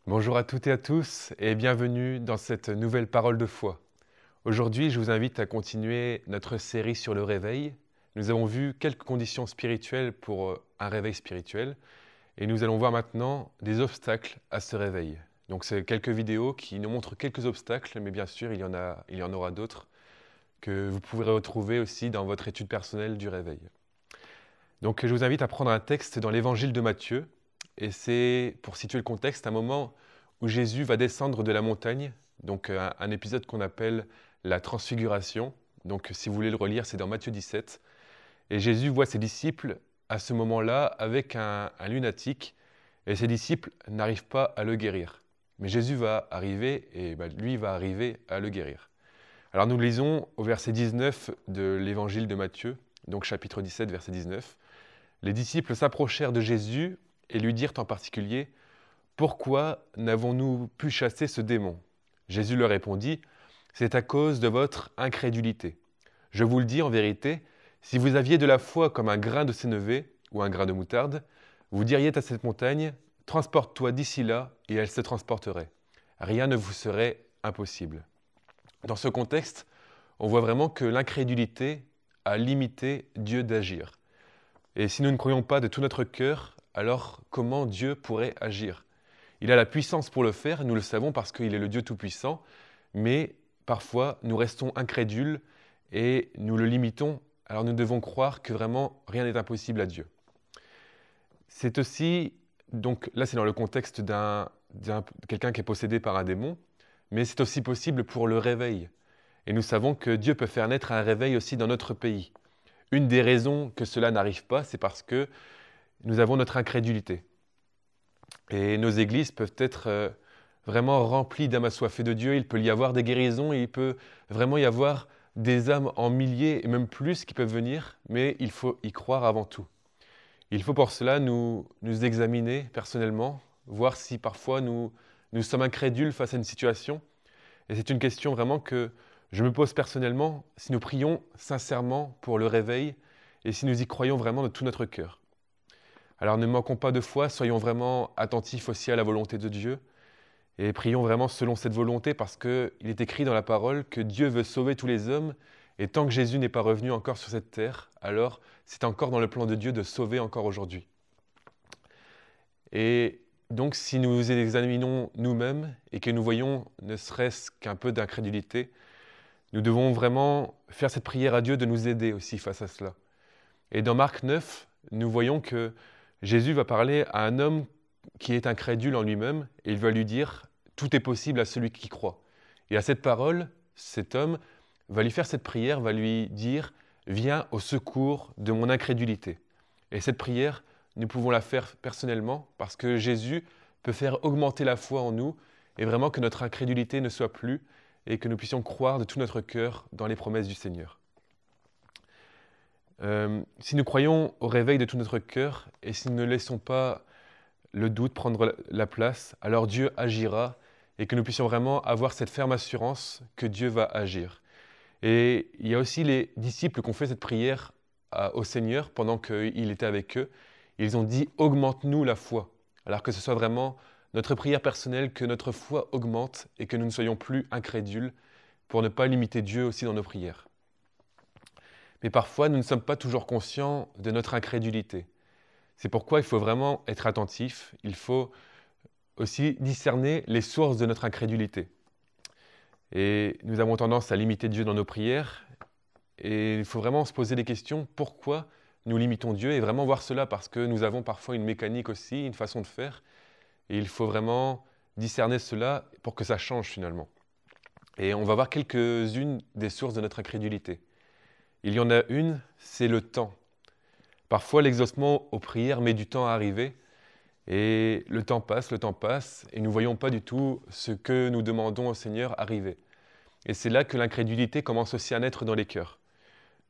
Bonjour à toutes et à tous et bienvenue dans cette nouvelle parole de foi. Aujourd'hui, je vous invite à continuer notre série sur le réveil. Nous avons vu quelques conditions spirituelles pour un réveil spirituel et nous allons voir maintenant des obstacles à ce réveil. Donc c'est quelques vidéos qui nous montrent quelques obstacles, mais bien sûr il y en aura d'autres que vous pourrez retrouver aussi dans votre étude personnelle du réveil. Donc je vous invite à prendre un texte dans l'évangile de Matthieu. Et c'est, pour situer le contexte, un moment où Jésus va descendre de la montagne, donc un épisode qu'on appelle la transfiguration. Donc si vous voulez le relire, c'est dans Matthieu 17. Et Jésus voit ses disciples à ce moment-là avec un lunatique, et ses disciples n'arrivent pas à le guérir. Mais Jésus va arriver, et lui va arriver à le guérir. Alors nous lisons au verset 19 de l'évangile de Matthieu, donc chapitre 17, verset 19. Les disciples s'approchèrent de Jésus et lui dirent en particulier « Pourquoi n'avons-nous pu chasser ce démon ?» Jésus leur répondit « C'est à cause de votre incrédulité. Je vous le dis en vérité, si vous aviez de la foi comme un grain de sénévé ou un grain de moutarde, vous diriez à cette montagne « Transporte-toi d'ici là » et elle se transporterait. Rien ne vous serait impossible. Dans ce contexte, on voit vraiment que l'incrédulité a limité Dieu d'agir. Et si nous ne croyons pas de tout notre cœur, alors comment Dieu pourrait agir? Il a la puissance pour le faire, nous le savons parce qu'il est le Dieu Tout-Puissant, mais parfois nous restons incrédules et nous le limitons, alors nous devons croire que vraiment rien n'est impossible à Dieu. C'est aussi, donc là c'est dans le contexte de quelqu'un qui est possédé par un démon, mais c'est aussi possible pour le réveil. Et nous savons que Dieu peut faire naître un réveil aussi dans notre pays. Une des raisons que cela n'arrive pas, c'est parce que nous avons notre incrédulité. Et nos églises peuvent être vraiment remplies d'âmes assoiffées de Dieu. Il peut y avoir des guérisons, il peut vraiment y avoir des âmes en milliers et même plus qui peuvent venir, mais il faut y croire avant tout. Il faut pour cela nous examiner personnellement, voir si parfois nous sommes incrédules face à une situation. Et c'est une question vraiment que je me pose personnellement, si nous prions sincèrement pour le réveil et si nous y croyons vraiment de tout notre cœur. Alors ne manquons pas de foi, soyons vraiment attentifs aussi à la volonté de Dieu et prions vraiment selon cette volonté parce qu'il est écrit dans la parole que Dieu veut sauver tous les hommes et tant que Jésus n'est pas revenu encore sur cette terre, alors c'est encore dans le plan de Dieu de sauver encore aujourd'hui. Et donc si nous examinons nous-mêmes et que nous voyons ne serait-ce qu'un peu d'incrédulité, nous devons vraiment faire cette prière à Dieu de nous aider aussi face à cela. Et dans Marc 9, nous voyons que Jésus va parler à un homme qui est incrédule en lui-même et il va lui dire « Tout est possible à celui qui croit ». Et à cette parole, cet homme va lui faire cette prière, va lui dire « Viens au secours de mon incrédulité ». Et cette prière, nous pouvons la faire personnellement parce que Jésus peut faire augmenter la foi en nous et vraiment que notre incrédulité ne soit plus et que nous puissions croire de tout notre cœur dans les promesses du Seigneur. Si nous croyons au réveil de tout notre cœur et si nous ne laissons pas le doute prendre la place, alors Dieu agira et que nous puissions vraiment avoir cette ferme assurance que Dieu va agir. Et il y a aussi les disciples qui ont fait cette prière au Seigneur pendant qu'il était avec eux. Ils ont dit « Augmente-nous la foi ». Alors que ce soit vraiment notre prière personnelle, que notre foi augmente et que nous ne soyons plus incrédules pour ne pas limiter Dieu aussi dans nos prières. Mais parfois, nous ne sommes pas toujours conscients de notre incrédulité. C'est pourquoi il faut vraiment être attentif. Il faut aussi discerner les sources de notre incrédulité. Et nous avons tendance à limiter Dieu dans nos prières. Et il faut vraiment se poser des questions. Pourquoi nous limitons Dieu? Et vraiment voir cela parce que nous avons parfois une mécanique aussi, une façon de faire. Et il faut vraiment discerner cela pour que ça change finalement. Et on va voir quelques-unes des sources de notre incrédulité. Il y en a une, c'est le temps. Parfois, l'exaucement aux prières met du temps à arriver et le temps passe et nous ne voyons pas du tout ce que nous demandons au Seigneur arriver. Et c'est là que l'incrédulité commence aussi à naître dans les cœurs.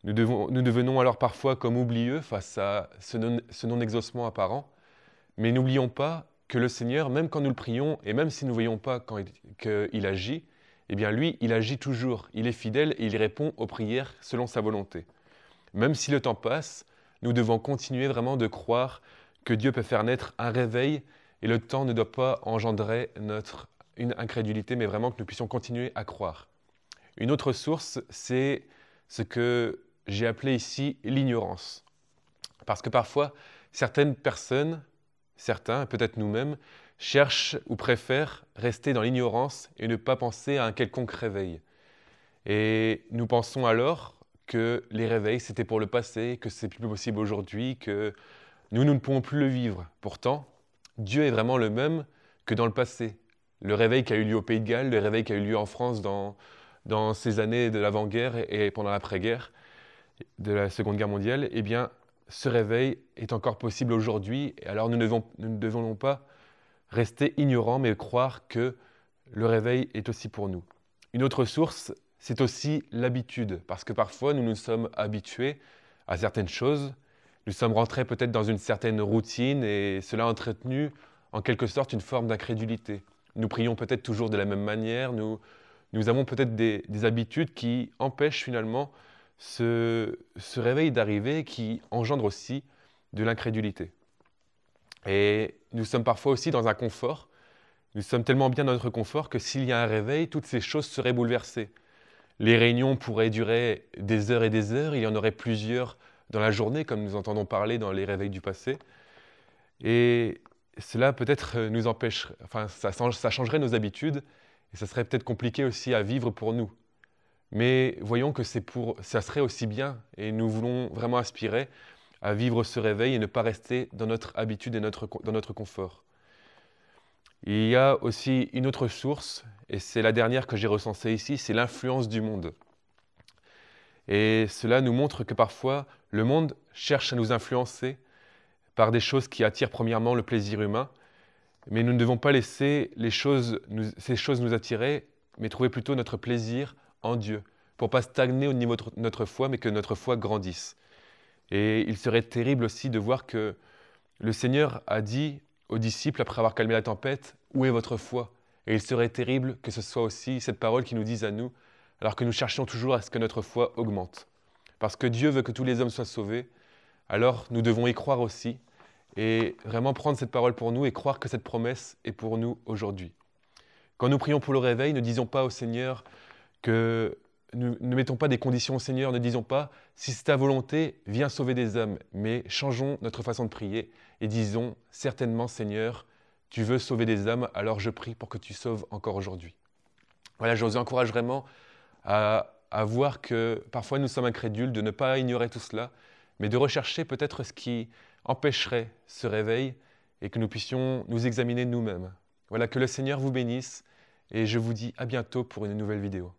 Nous devenons alors parfois comme oublieux face à ce non-exaucement apparent, mais n'oublions pas que le Seigneur, même quand nous le prions, et même si nous ne voyons pas qu'il agit, eh bien lui, il agit toujours, il est fidèle et il répond aux prières selon sa volonté. Même si le temps passe, nous devons continuer vraiment de croire que Dieu peut faire naître un réveil et le temps ne doit pas engendrer une incrédulité, mais vraiment que nous puissions continuer à croire. Une autre source, c'est ce que j'ai appelé ici l'ignorance. Parce que parfois, certaines personnes, certains, peut-être nous-mêmes, cherchent ou préfèrent rester dans l'ignorance et ne pas penser à un quelconque réveil. Et nous pensons alors que les réveils, c'était pour le passé, que c'est plus possible aujourd'hui, que nous ne pouvons plus le vivre. Pourtant, Dieu est vraiment le même que dans le passé. Le réveil qui a eu lieu au Pays de Galles, le réveil qui a eu lieu en France dans ces années de l'avant-guerre et pendant l'après-guerre, de la Seconde Guerre mondiale, eh bien, ce réveil est encore possible aujourd'hui. Et alors nous ne devons pas rester ignorants, mais croire que le réveil est aussi pour nous. Une autre source, c'est aussi l'habitude, parce que parfois nous nous sommes habitués à certaines choses, nous sommes rentrés peut-être dans une certaine routine et cela a entretenu en quelque sorte une forme d'incrédulité. Nous prions peut-être toujours de la même manière, nous avons peut-être des habitudes qui empêchent finalement ce réveil d'arriver, qui engendre aussi de l'incrédulité. Et nous sommes parfois aussi dans un confort. Nous sommes tellement bien dans notre confort que s'il y a un réveil, toutes ces choses seraient bouleversées. Les réunions pourraient durer des heures et des heures, il y en aurait plusieurs dans la journée, comme nous entendons parler dans les réveils du passé. Et cela peut-être nous empêcherait, enfin ça changerait nos habitudes, et ça serait peut-être compliqué aussi à vivre pour nous. Mais voyons que ça serait aussi bien, et nous voulons vraiment aspirer à vivre ce réveil et ne pas rester dans notre habitude et dans notre confort. Il y a aussi une autre source, et c'est la dernière que j'ai recensée ici, c'est l'influence du monde. Et cela nous montre que parfois, le monde cherche à nous influencer par des choses qui attirent premièrement le plaisir humain, mais nous ne devons pas laisser ces choses nous attirer, mais trouver plutôt notre plaisir en Dieu, pour ne pas stagner au niveau de notre foi, mais que notre foi grandisse. Et il serait terrible aussi de voir que le Seigneur a dit aux disciples, après avoir calmé la tempête, « Où est votre foi ?» Et il serait terrible que ce soit aussi cette parole qui nous dise à nous, alors que nous cherchons toujours à ce que notre foi augmente. Parce que Dieu veut que tous les hommes soient sauvés, alors nous devons y croire aussi, et vraiment prendre cette parole pour nous et croire que cette promesse est pour nous aujourd'hui. Quand nous prions pour le réveil, ne disons pas au Seigneur que nous ne mettons pas des conditions au Seigneur, ne disons pas « si c'est ta volonté, viens sauver des hommes », mais changeons notre façon de prier et disons « certainement Seigneur, tu veux sauver des âmes, alors je prie pour que tu sauves encore aujourd'hui ». Voilà, je vous encourage vraiment à voir que parfois nous sommes incrédules, de ne pas ignorer tout cela, mais de rechercher peut-être ce qui empêcherait ce réveil et que nous puissions nous examiner nous-mêmes. Voilà, que le Seigneur vous bénisse et je vous dis à bientôt pour une nouvelle vidéo.